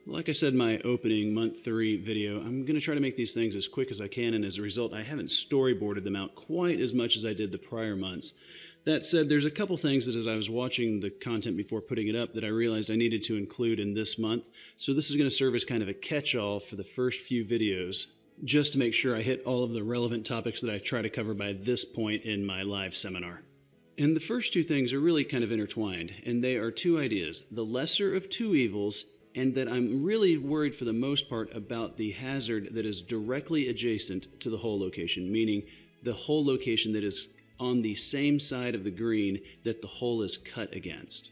Like I said in my opening month 3 video, I'm going to try to make these things as quick as I can, and as a result I haven't storyboarded them out quite as much as I did the prior months. That said, there's a couple things that as I was watching the content before putting it up that I realized I needed to include in this month, so this is going to serve as kind of a catch-all for the first few videos, just to make sure I hit all of the relevant topics that I try to cover by this point in my live seminar. And the first two things are really kind of intertwined, and they are two ideas: the lesser of two evils, and that I'm really worried for the most part about the hazard that is directly adjacent to the hole location, meaning the hole location that is on the same side of the green that the hole is cut against.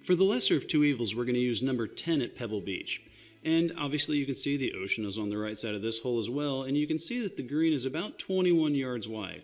For the lesser of two evils, we're going to use number 10 at Pebble Beach. And obviously you can see the ocean is on the right side of this hole as well, and you can see that the green is about 21 yards wide.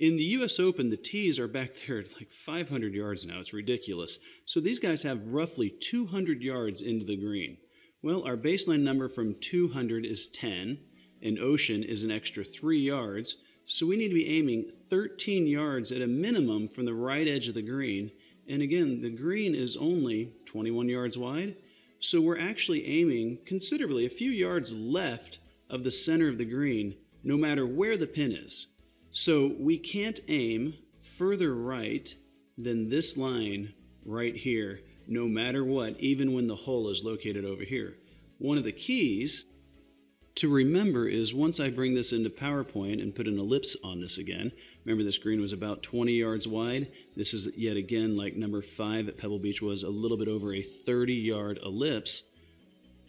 In the US Open, the tees are back there at like 500 yards now. It's ridiculous. So these guys have roughly 200 yards into the green. Well, our baseline number from 200 is 10, and ocean is an extra 3 yards. So we need to be aiming 13 yards at a minimum from the right edge of the green. And again, the green is only 21 yards wide. So we're actually aiming considerably a few yards left of the center of the green, no matter where the pin is. So we can't aim further right than this line right here, no matter what, even when the hole is located over here. One of the keys to remember is once I bring this into PowerPoint and put an ellipse on this again, remember this green was about 20 yards wide. This is yet again, like number 5 at Pebble Beach was, a little bit over a 30-yard ellipse.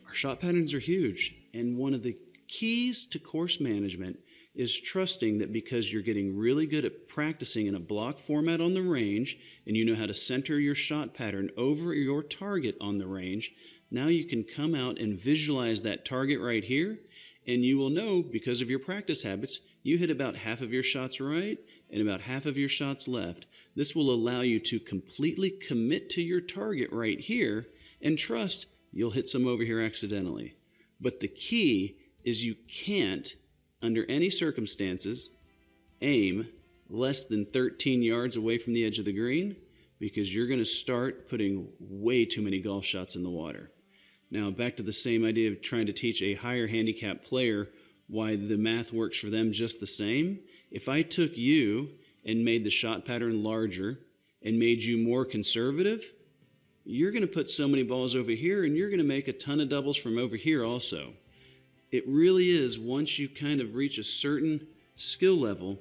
Our shot patterns are huge, and one of the keys to course management is trusting that because you're getting really good at practicing in a block format on the range, and you know how to center your shot pattern over your target on the range, now you can come out and visualize that target right here, and you will know, because of your practice habits, you hit about half of your shots right and about half of your shots left. This will allow you to completely commit to your target right here and trust you'll hit some over here accidentally. But the key is you can't, under any circumstances, aim less than 13 yards away from the edge of the green, because you're going to start putting way too many golf shots in the water. Now, back to the same idea of trying to teach a higher handicap player why the math works for them just the same. If I took you and made the shot pattern larger and made you more conservative, you're going to put so many balls over here, and you're going to make a ton of doubles from over here also. It really is, once you kind of reach a certain skill level,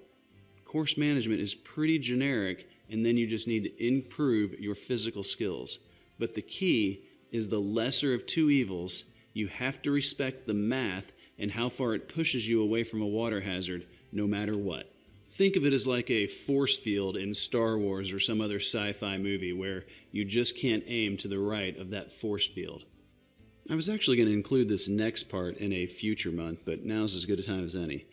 course management is pretty generic, and then you just need to improve your physical skills. But the key is the lesser of two evils. You have to respect the math and how far it pushes you away from a water hazard, no matter what. Think of it as like a force field in Star Wars or some other sci-fi movie where you just can't aim to the right of that force field. I was actually going to include this next part in a future month, but now's as good a time as any.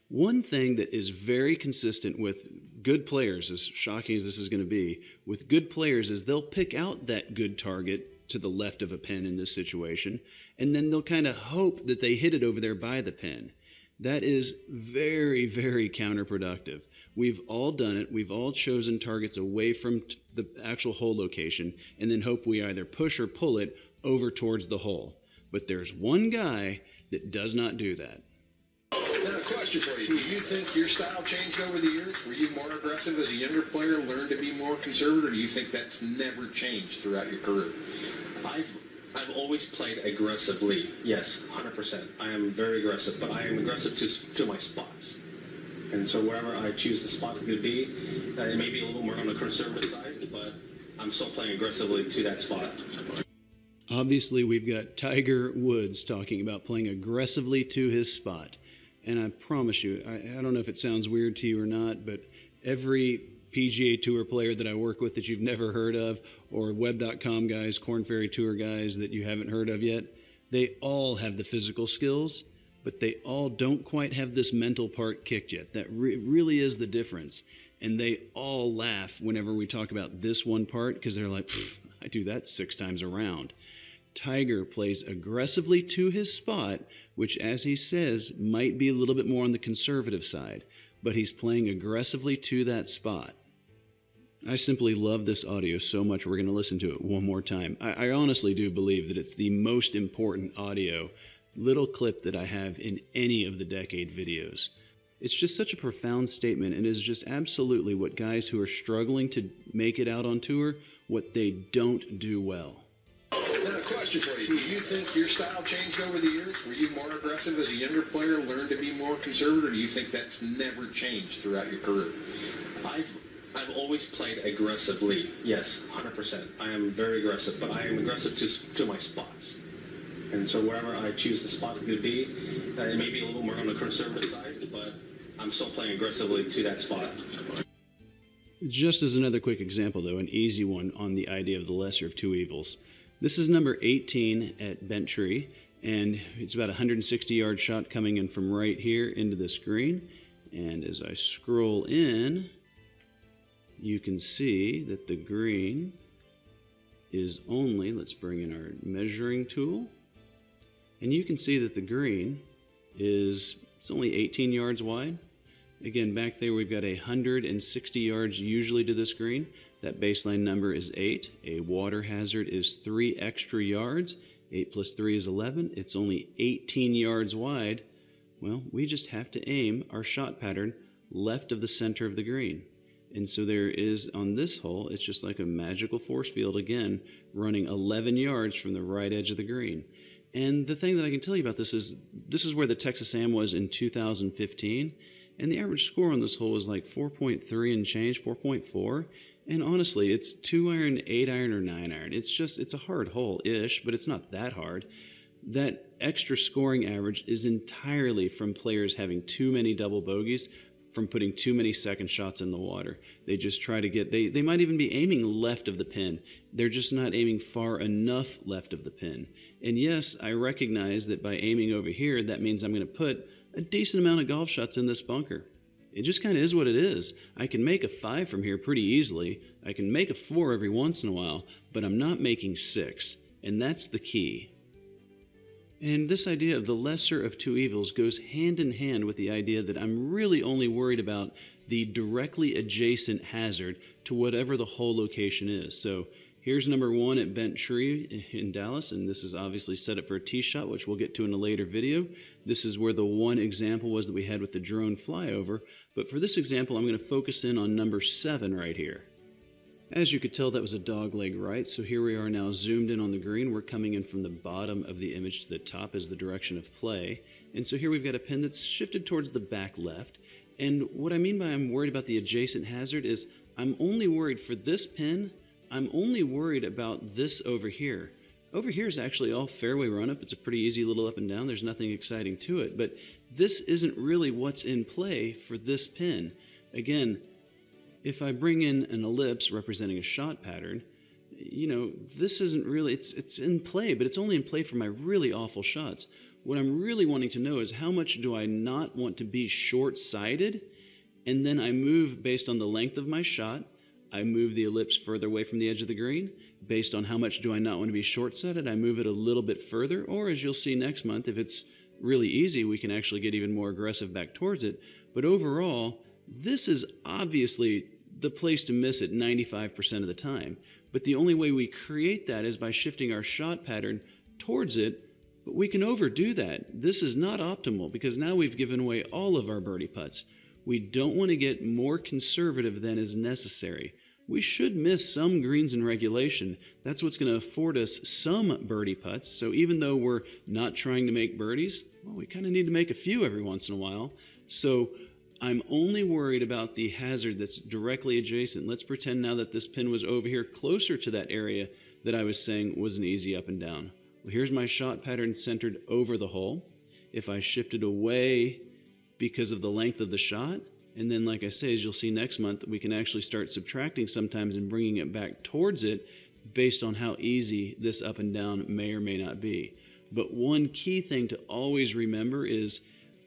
One thing that is very consistent with good players, as shocking as this is going to be, with good players is they'll pick out that good target to the left of a pin in this situation, and then they'll kind of hope that they hit it over there by the pin. That is very, very counterproductive. We've all done it. We've all chosen targets away from the actual hole location and then hope we either push or pull it over towards the hole. But there's one guy that does not do that. Now, a question for you. Do you think your style changed over the years? Were you more aggressive as a younger player, learned to be more conservative, or do you think that's never changed throughout your career? I've always played aggressively. Yes, 100%. I am very aggressive, but I am aggressive to my spots. And so wherever I choose the spot it could be, it may be a little more on the conservative side, but I'm still playing aggressively to that spot. Obviously, we've got Tiger Woods talking about playing aggressively to his spot. And I promise you, I don't know if it sounds weird to you or not, but every PGA Tour player that I work with that you've never heard of, or Web.com guys, Korn Ferry Tour guys that you haven't heard of yet, they all have the physical skills, but they all don't quite have this mental part kicked yet. That really is the difference. And they all laugh whenever we talk about this one part, because they're like, I do that 6 times around. Tiger plays aggressively to his spot, which, as he says, might be a little bit more on the conservative side, but he's playing aggressively to that spot. I simply love this audio so much we're going to listen to it one more time. I honestly do believe that it's the most important audio little clip that I have in any of the decade videos. It's just such a profound statement and is just absolutely what guys who are struggling to make it out on tour, what they don't do well. Now, a question for you. Do you think your style changed over the years? Were you more aggressive as a younger player, learned to be more conservative, or do you think that's never changed throughout your career? I've always played aggressively. Yes, 100%. I am very aggressive, but I am aggressive to my spots. And so wherever I choose the spot it could be, it may be a little more on the conservative side, but I'm still playing aggressively to that spot. Just as another quick example, though, an easy one on the idea of the lesser of two evils. This is number 18 at Bent Tree, and it's about a 160-yard shot coming in from right here into this green. And as I scroll in, you can see that the green is only, let's bring in our measuring tool, and you can see that the green it's only 18 yards wide. Again, back there we've got 160 yards usually to this green. That baseline number is 8. A water hazard is 3 extra yards. 8 plus 3 is 11. It's only 18 yards wide. Well, we just have to aim our shot pattern left of the center of the green. And so there is, on this hole, it's just like a magical force field, again, running 11 yards from the right edge of the green. And the thing that I can tell you about this is where the Texas Am was in 2015, and the average score on this hole was like 4.3 and change, 4.4. And honestly, it's 2-iron, 8-iron, or 9-iron. It's a hard hole-ish, but it's not that hard. That extra scoring average is entirely from players having too many double bogeys, from putting too many second shots in the water. They just try to get, they might even be aiming left of the pin. They're just not aiming far enough left of the pin. And yes, I recognize that by aiming over here, that means I'm going to put a decent amount of golf shots in this bunker. It just kind of is what it is. I can make a 5 from here pretty easily. I can make a 4 every once in a while, but I'm not making 6. And that's the key. And this idea of the lesser of two evils goes hand in hand with the idea that I'm really only worried about the directly adjacent hazard to whatever the hole location is. So here's number 1 at Bent Tree in Dallas, and this is obviously set up for a tee shot, which we'll get to in a later video. This is where the one example was that we had with the drone flyover, but for this example I'm going to focus in on number 7 right here. As you could tell, that was a dogleg right, so here we are now zoomed in on the green. We're coming in from the bottom of the image to the top as the direction of play. And so here we've got a pin that's shifted towards the back left. And what I mean by I'm worried about the adjacent hazard is I'm only worried for this pin, I'm only worried about this over here. Over here is actually all fairway run-up. It's a pretty easy little up and down. There's nothing exciting to it. But this isn't really what's in play for this pin. Again, if I bring in an ellipse representing a shot pattern, this isn't really, it's in play, but it's only in play for my really awful shots. What I'm really wanting to know is how much do I not want to be short-sighted, and then I move based on the length of my shot. I move the ellipse further away from the edge of the green. Based on how much do I not want to be short-sighted, I move it a little bit further, or as you'll see next month, if it's really easy, we can actually get even more aggressive back towards it. But overall, this is obviously the place to miss it 95% of the time. But the only way we create that is by shifting our shot pattern towards it, but we can overdo that. This is not optimal because now we've given away all of our birdie putts. We don't want to get more conservative than is necessary. We should miss some greens in regulation. That's what's going to afford us some birdie putts. So even though we're not trying to make birdies, well, we kind of need to make a few every once in a while. So I'm only worried about the hazard that's directly adjacent. Let's pretend now that this pin was over here closer to that area that I was saying was an easy up and down. Well, here's my shot pattern centered over the hole. If I shifted away because of the length of the shot, and then like I say, as you'll see next month, we can actually start subtracting sometimes and bringing it back towards it based on how easy this up and down may or may not be. But one key thing to always remember is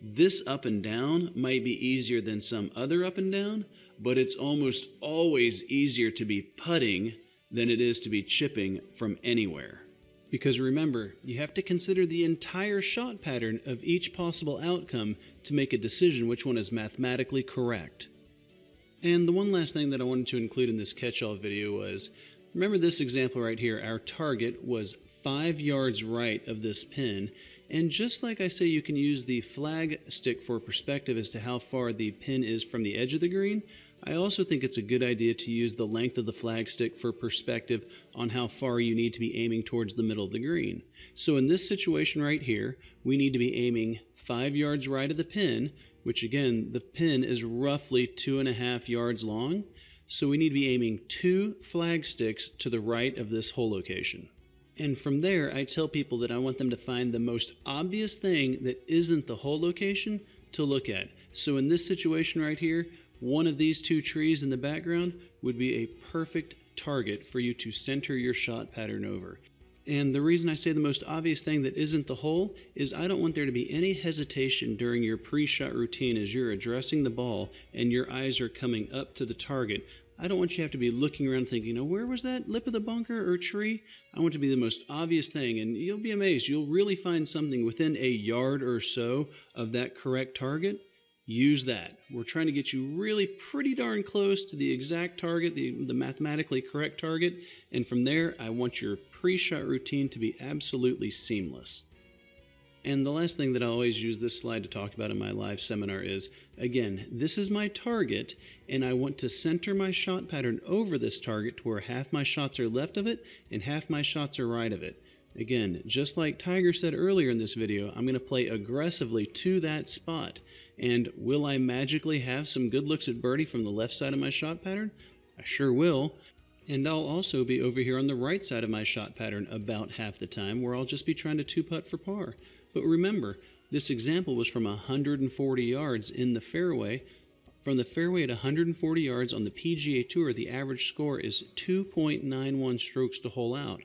this up and down might be easier than some other up and down, but it's almost always easier to be putting than it is to be chipping from anywhere. Because remember, you have to consider the entire shot pattern of each possible outcome to make a decision which one is mathematically correct. And the one last thing that I wanted to include in this catch-all video was, remember this example right here, our target was 5 yards right of this pin, and just like I say you can use the flag stick for perspective as to how far the pin is from the edge of the green, I also think it's a good idea to use the length of the flag stick for perspective on how far you need to be aiming towards the middle of the green. So in this situation right here, we need to be aiming 5 yards right of the pin, which again, the pin is roughly 2.5 yards long. So we need to be aiming 2 flag sticks to the right of this hole location. And from there, I tell people that I want them to find the most obvious thing that isn't the hole location to look at. So in this situation right here, one of these 2 trees in the background would be a perfect target for you to center your shot pattern over. And the reason I say the most obvious thing that isn't the hole is I don't want there to be any hesitation during your pre-shot routine as you're addressing the ball and your eyes are coming up to the target. I don't want you to have to be looking around thinking, where was that lip of the bunker or tree? I want it to be the most obvious thing, and you'll be amazed. You'll really find something within a yard or so of that correct target. Use that. We're trying to get you really pretty darn close to the exact target, the mathematically correct target, and from there I want your pre-shot routine to be absolutely seamless. And the last thing that I always use this slide to talk about in my live seminar is, again, this is my target, and I want to center my shot pattern over this target to where half my shots are left of it and half my shots are right of it. Again, just like Tiger said earlier in this video, I'm going to play aggressively to that spot. And will I magically have some good looks at birdie from the left side of my shot pattern? I sure will. And I'll also be over here on the right side of my shot pattern about half the time, where I'll just be trying to 2-putt for par. But remember, this example was from 140 yards in the fairway. From the fairway at 140 yards on the PGA Tour, the average score is 2.91 strokes to hole out.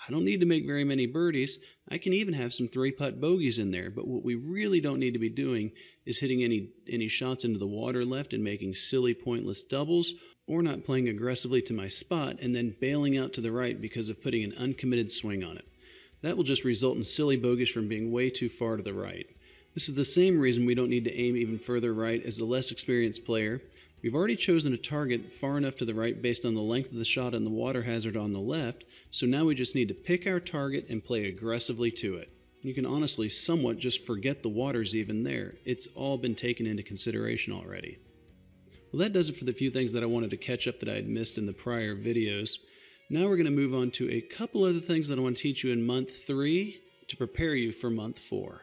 I don't need to make very many birdies. I can even have some 3-putt bogeys in there, but what we really don't need to be doing is hitting any shots into the water left and making silly, pointless doubles, or not playing aggressively to my spot and then bailing out to the right because of putting an uncommitted swing on it. That will just result in silly bogeys from being way too far to the right. This is the same reason we don't need to aim even further right as a less experienced player. We've already chosen a target far enough to the right based on the length of the shot and the water hazard on the left, so now we just need to pick our target and play aggressively to it. You can honestly somewhat just forget the water's even there. It's all been taken into consideration already. Well, that does it for the few things that I wanted to catch up that I had missed in the prior videos. Now we're going to move on to a couple other things that I want to teach you in month 3 to prepare you for month 4.